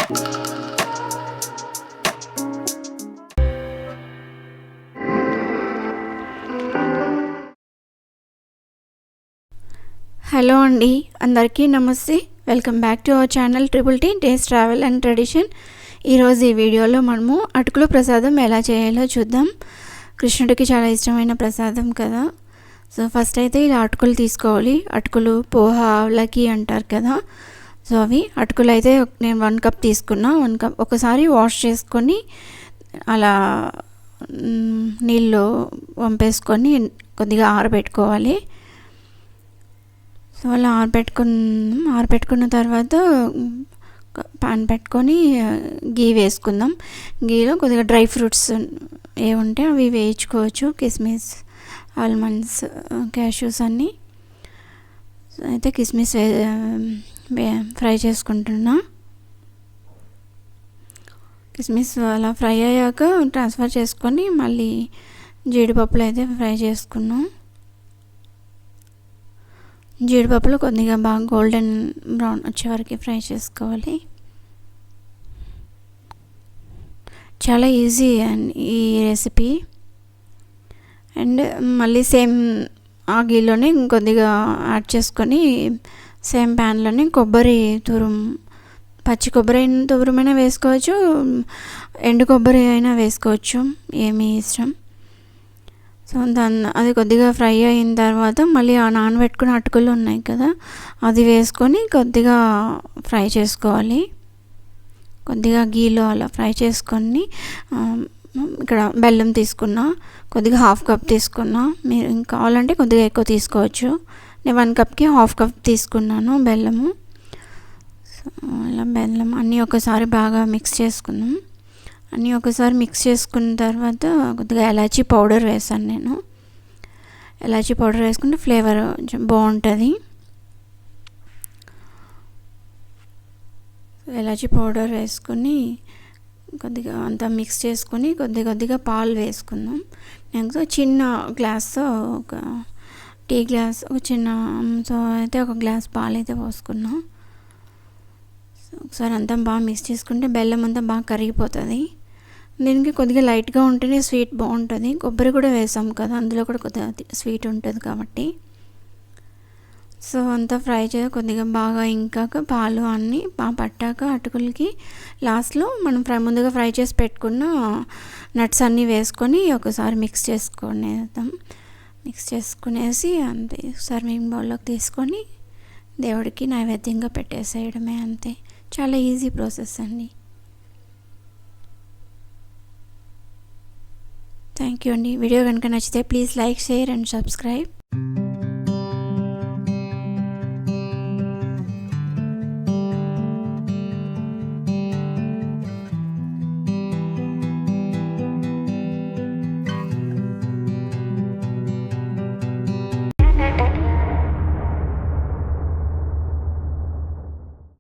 Hello అండి, అందరికీ నమస్తే. Welcome back to our channel TTT taste travel and tradition. ఈరోజు ఈ వీడియోలో మనము అటుకుల ప్రసాదం ఎలా చేయాలో చూద్దాం. కృష్ణుడికి చాలా ఇష్టమైన ప్రసాదం కదా. సో ఫస్ట్ అయితే ఇలా అటుకులు తీసుకోవాలి. అటుకులు పోహ అవలకి అంటారు కదా. సో అవి అటుకులు అయితే నేను 1 కప్ తీసుకున్నా. 1 కప్ ఒకసారి వాష్ చేసుకొని అలా నీళ్ళు వంపేసుకొని కొద్దిగా ఆరబెట్టుకోవాలి. సో అలా ఆరబెట్టుకున్న తర్వాత పాన్ పెట్టుకొని గీ వేసుకుందాం. గీలో కొద్దిగా డ్రై ఫ్రూట్స్ ఏముంటే అవి వేయించుకోవచ్చు. కిస్మిస్, ఆల్మండ్స్, క్యాష్యూస్ అన్నీ. అయితే కిస్మిస్ ఫ్రై చేసుకుంటున్నా. కిస్మిస్ అలా ఫ్రై అయ్యాక ట్రాన్స్ఫర్ చేసుకొని మళ్ళీ జీడిపప్పులు అయితే ఫ్రై చేసుకున్నాం. జీడిపప్పులు కొద్దిగా బాగా గోల్డెన్ బ్రౌన్ వచ్చే వరకు ఫ్రై చేసుకోవాలి. చాలా ఈజీ అండ్ ఈ రెసిపీ. అండ్ మళ్ళీ సేమ్ ఆ గీలోనే కొద్దిగా యాడ్ చేసుకొని సేమ్ ప్యాన్లోనే కొబ్బరి పచ్చి కొబ్బరి తురుమైనా వేసుకోవచ్చు, ఎండు కొబ్బరి అయినా వేసుకోవచ్చు, ఏమీ ఇష్టం. సో అది కొద్దిగా ఫ్రై అయిన తర్వాత మళ్ళీ ఆ నానబెట్టుకున్న అటుకులు ఉన్నాయి కదా, అది వేసుకొని కొద్దిగా ఫ్రై చేసుకోవాలి. కొద్దిగా గీలో అలా ఫ్రై చేసుకొని ఇక్కడ బెల్లం తీసుకున్నా. కొద్దిగా 1/2 కప్ తీసుకున్నా. మీరు ఇంకా కావాలంటే కొద్దిగా ఎక్కువ తీసుకోవచ్చు. నేను 1 కప్కి 1/2 కప్ తీసుకున్నాను బెల్లము. సో అలా బెల్లం అన్నీ ఒకసారి బాగా మిక్స్ చేసుకుందాం. అన్నీ ఒకసారి మిక్స్ చేసుకున్న తర్వాత కొద్దిగా ఎలాచీ పౌడర్ వేసాను నేను. ఎలాచీ పౌడర్ వేసుకుంటే ఫ్లేవర్ బాగుంటుంది. ఎలాచీ పౌడర్ వేసుకొని కొద్దిగా అంతా మిక్స్ చేసుకొని కొద్దిగా పాలు వేసుకుందాం. నేను చిన్న గ్లాస్తో ఒక టీ గ్లాస్ ఒక చిన్న సో అయితే ఒక గ్లాస్ పాలు అయితే పోసుకున్నాం. ఒకసారి అంతా బాగా మిక్స్ చేసుకుంటే బెల్లం అంతా బాగా కరిగిపోతుంది. దీనికి కొద్దిగా లైట్గా ఉంటేనే స్వీట్ బాగుంటుంది. కొబ్బరి కూడా వేసాం కదా, అందులో కూడా కొద్దిగా స్వీట్ ఉంటుంది కాబట్టి. సో అంతా ఫ్రై కొద్దిగా బాగా ఇంకాక పాలు అన్నీ బాగా పట్టాక అటుకులకి లాస్ట్లో మనం ముందుగా ఫ్రై చేసి పెట్టుకున్న నట్స్ అన్నీ వేసుకొని ఒకసారి మిక్స్ చేసుకునేసి అంతే సర్వింగ్ బౌల్లోకి తీసుకొని దేవుడికి నైవేద్యంగా పెట్టేసేయడమే. అంతే, చాలా ఈజీ ప్రాసెస్ అండి. థ్యాంక్ యూ అండి. వీడియో కనుక నచ్చితే please like, share and subscribe.